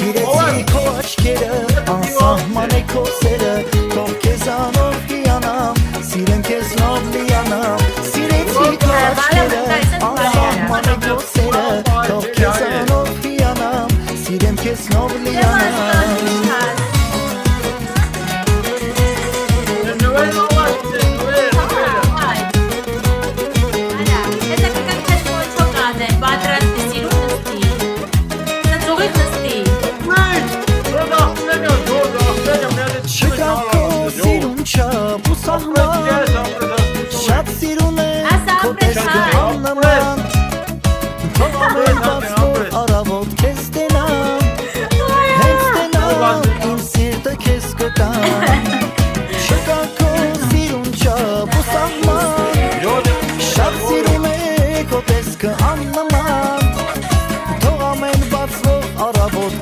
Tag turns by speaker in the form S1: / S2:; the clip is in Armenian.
S1: Սիրեցի քո աչքերը, անսահման է քո սերը, թող քեզանով հիանամ, սիրեմ քեզ նոր լիանամ, սիրեցի քո աչքերը, անսահման է քո սերը, թող քեզանով հիանամ, սիրեմ քեզ նոր լիանամ Շատ սիրուն է քո տեսքը աննման Թող ամեն բացվոր առավոտ քեզ տենամ Հենց տենամ իմ սիրտը քեզ կտամ